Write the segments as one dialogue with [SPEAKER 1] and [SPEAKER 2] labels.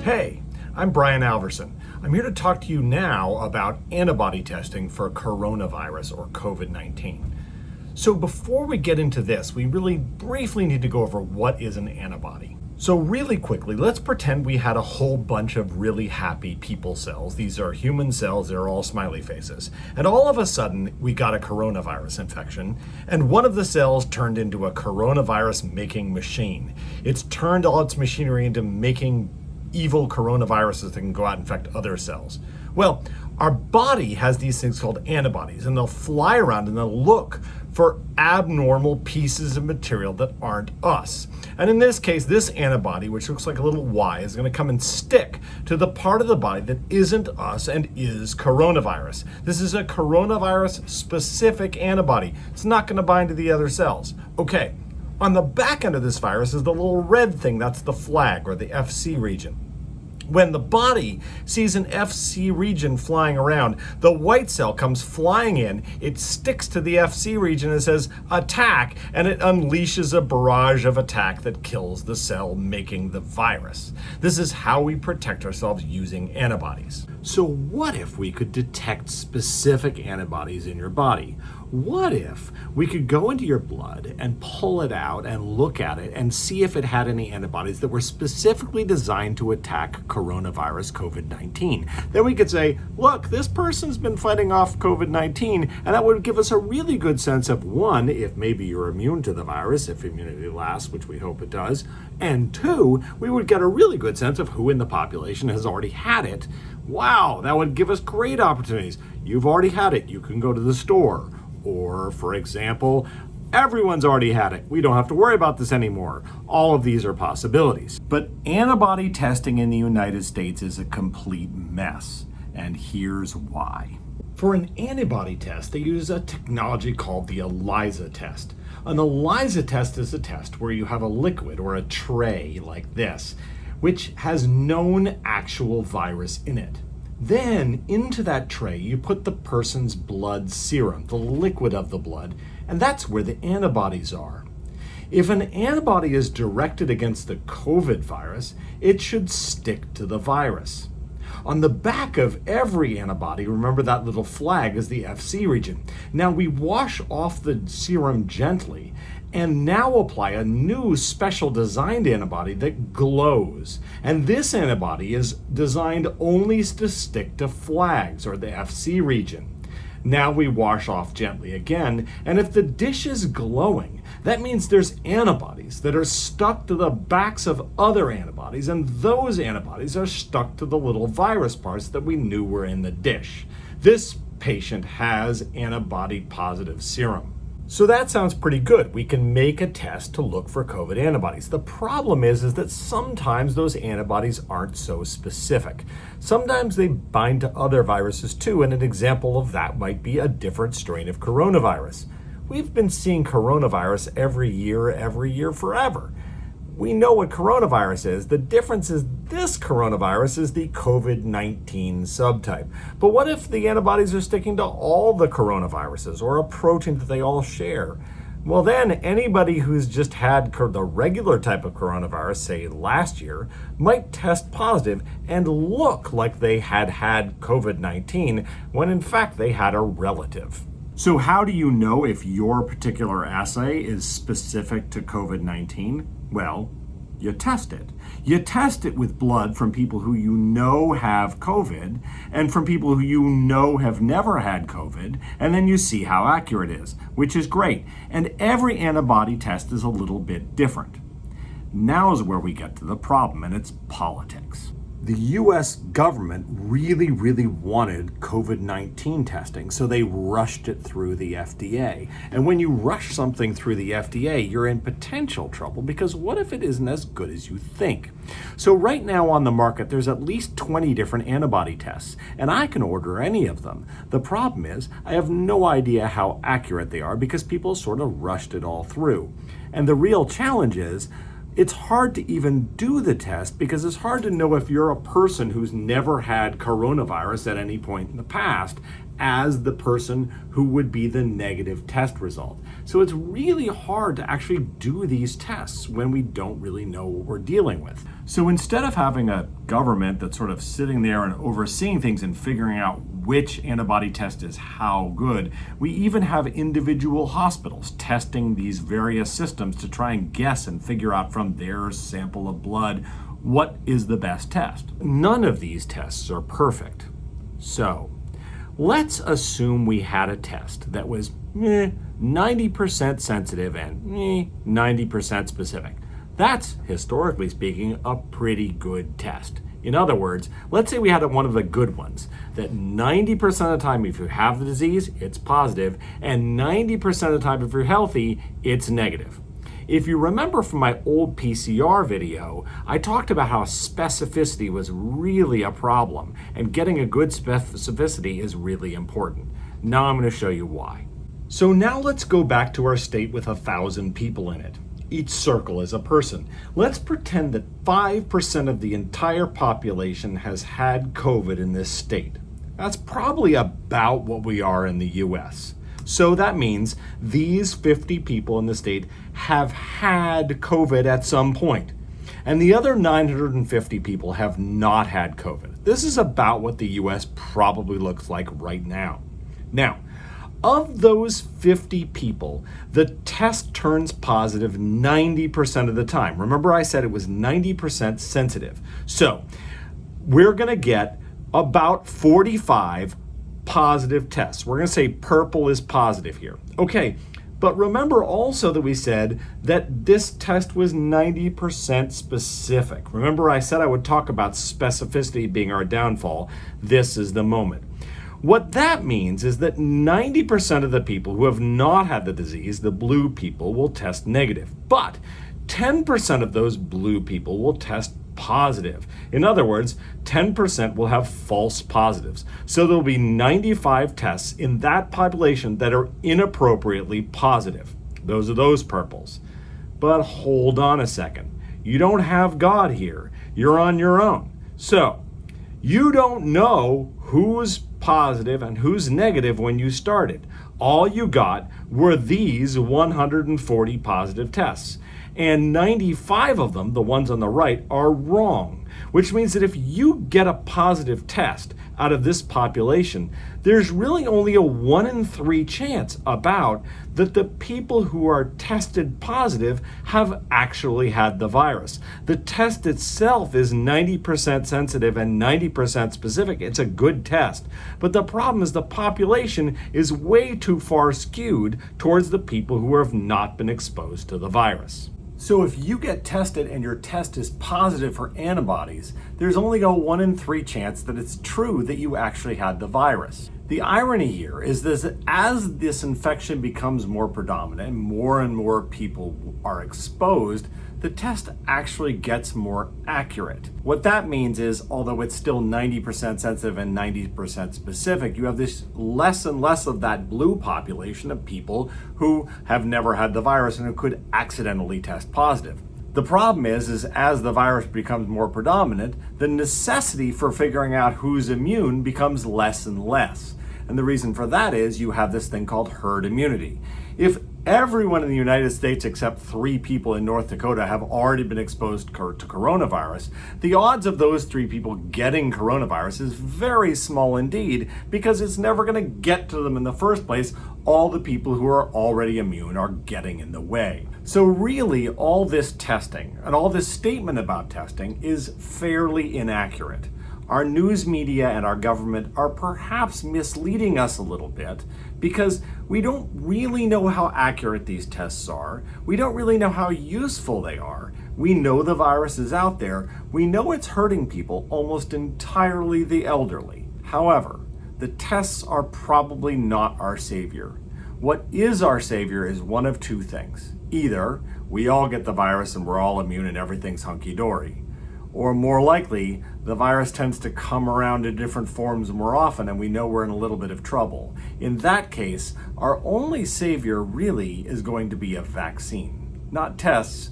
[SPEAKER 1] Hey, I'm Brian Alverson. I'm here to talk to you now about antibody testing for coronavirus or COVID-19. So before we get into this, we really briefly need to go over what is an antibody. So really quickly, let's pretend we had a whole bunch of really happy people cells. These are human cells, they're all smiley faces. And all of a sudden, we got a coronavirus infection, and one of the cells turned into a coronavirus making machine. It's turned all its machinery into making evil coronaviruses that can go out and infect other cells. Well, our body has these things called antibodies, and they'll fly around and they'll look for abnormal pieces of material that aren't us. And in this case, this antibody, which looks like a little Y, is going to come and stick to the part of the body that isn't us and is coronavirus. This is a coronavirus specific antibody. It's not going to bind to the other cells. Okay, on the back end of this virus is the little red thing, that's the flag or the FC region. When the body sees an FC region flying around, the white cell comes flying in, it sticks to the FC region and says, attack, and it unleashes a barrage of attack that kills the cell making the virus. This is how we protect ourselves using antibodies. So what if we could detect specific antibodies in your body? What if we could go into your blood and pull it out and look at it and see if it had any antibodies that were specifically designed to attack coronavirus COVID-19? Then we could say, look, this person's been fighting off COVID-19, and that would give us a really good sense of, one, if maybe you're immune to the virus, if immunity lasts, which we hope it does, and two, we would get a really good sense of who in the population has already had it. Wow, that would give us great opportunities. You've already had it, you can go to the store. Or, for example, everyone's already had it. We don't have to worry about this anymore. All of these are possibilities. But antibody testing in the United States is a complete mess. And here's why. For an antibody test, they use a technology called the ELISA test. An ELISA test is a test where you have a liquid or a tray like this, which has known actual virus in it. Then into that tray, you put the person's blood serum, the liquid of the blood, and that's where the antibodies are. If an antibody is directed against the COVID virus, it should stick to the virus. On the back of every antibody, remember that little flag is the FC region. Now we wash off the serum gently and now apply a new special designed antibody that glows. And this antibody is designed only to stick to flags or the FC region. Now we wash off gently again, and if the dish is glowing, that means there's antibodies that are stuck to the backs of other antibodies, and those antibodies are stuck to the little virus parts that we knew were in the dish. This patient has antibody positive serum. So that sounds pretty good. We can make a test to look for COVID antibodies. The problem is that sometimes those antibodies aren't so specific. Sometimes they bind to other viruses too, and an example of that might be a different strain of coronavirus. We've been seeing coronavirus every year forever. We know what coronavirus is. The difference is this coronavirus is the COVID-19 subtype. But what if the antibodies are sticking to all the coronaviruses or a protein that they all share? Well, then anybody who's just had the regular type of coronavirus, say last year, might test positive and look like they had had COVID-19 when in fact they had a relative. So how do you know if your particular assay is specific to COVID-19? Well, you test it. You test it with blood from people who you know have COVID and from people who you know have never had COVID, and then you see how accurate it is, which is great. And every antibody test is a little bit different. Now is where we get to the problem, and it's politics. The US government really wanted COVID-19 testing, so they rushed it through the FDA. And when you rush something through the FDA, you're in potential trouble because what if it isn't as good as you think? So right now on the market, there's at least 20 different antibody tests, and I can order any of them. The problem is, I have no idea how accurate they are because people sort of rushed it all through. And the real challenge is, it's hard to even do the test because it's hard to know if you're a person who's never had coronavirus at any point in the past as the person who would be the negative test result. So it's really hard to actually do these tests when we don't really know what we're dealing with. So instead of having a government that's sort of sitting there and overseeing things and figuring out which antibody test is how good, we even have individual hospitals testing these various systems to try and guess and figure out from their sample of blood what is the best test. None of these tests are perfect. So let's assume we had a test that was 90% sensitive and 90% specific. That's, historically speaking, a pretty good test. In other words, let's say we had one of the good ones, that 90% of the time if you have the disease, it's positive, and 90% of the time if you're healthy, it's negative. If you remember from my old PCR video, I talked about how specificity was really a problem, and getting a good specificity is really important. Now I'm going to show you why. So now let's go back to our state with 1,000 people in it. Each circle is a person. Let's pretend that 5% of the entire population has had COVID in this state. That's probably about what we are in the US. So that means these 50 people in the state have had COVID at some point, and the other 950 people have not had COVID. This is about what the US probably looks like right now. Now, of those 50 people, the test turns positive 90% of the time. Remember I said it was 90% sensitive. So we're going to get about 45 positive tests. We're going to say purple is positive here. Okay, but remember also that we said that this test was 90% specific. Remember I said I would talk about specificity being our downfall. This is the moment. What that means is that 90% of the people who have not had the disease, the blue people, will test negative. But 10% of those blue people will test positive. In other words, 10% will have false positives. So there'll be 95 tests in that population that are inappropriately positive. Those are those purples. But hold on a second. You don't have God here. You're on your own. So you don't know who's positive and who's negative when you started. All you got were these 140 positive tests. And 95 of them, the ones on the right, are wrong, which means that if you get a positive test out of this population, there's really only a 1 in 3 chance about that the people who are tested positive have actually had the virus. The test itself is 90% sensitive and 90% specific. It's a good test. But the problem is the population is way too far skewed towards the people who have not been exposed to the virus. So if you get tested and your test is positive for antibodies, there's only a 1 in 3 chance that it's true that you actually had the virus. The irony here is that as this infection becomes more predominant and more people are exposed, the test actually gets more accurate. What that means is, although it's still 90% sensitive and 90% specific, you have this less and less of that blue population of people who have never had the virus and who could accidentally test positive. The problem is as the virus becomes more predominant, the necessity for figuring out who's immune becomes less and less. And the reason for that is you have this thing called herd immunity. If everyone in the United States except 3 people in North Dakota have already been exposed to coronavirus, the odds of those 3 people getting coronavirus is very small indeed, because it's never going to get to them in the first place. All the people who are already immune are getting in the way. So really, all this testing and all this statement about testing is fairly inaccurate. Our news media and our government are perhaps misleading us a little bit because we don't really know how accurate these tests are. We don't really know how useful they are. We know the virus is out there. We know it's hurting people, almost entirely the elderly. However, the tests are probably not our savior. What is our savior is one of 2 things. Either we all get the virus and we're all immune and everything's hunky-dory. Or more likely, the virus tends to come around in different forms more often and we know we're in a little bit of trouble. In that case, our only savior really is going to be a vaccine. Not tests,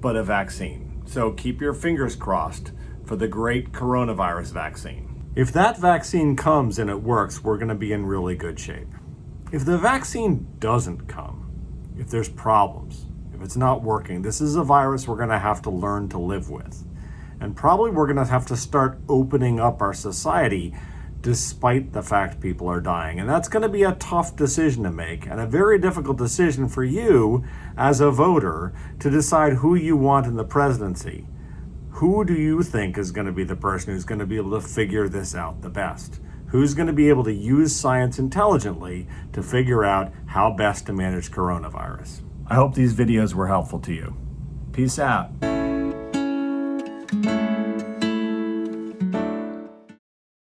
[SPEAKER 1] but a vaccine. So keep your fingers crossed for the great coronavirus vaccine. If that vaccine comes and it works, we're going to be in really good shape. If the vaccine doesn't come, if there's problems, if it's not working, this is a virus we're going to have to learn to live with. And probably we're going to have to start opening up our society despite the fact people are dying. And that's going to be a tough decision to make, and a very difficult decision for you as a voter to decide who you want in the presidency. Who do you think is going to be the person who's going to be able to figure this out the best? Who's going to be able to use science intelligently to figure out how best to manage coronavirus? I hope these videos were helpful to you. Peace out.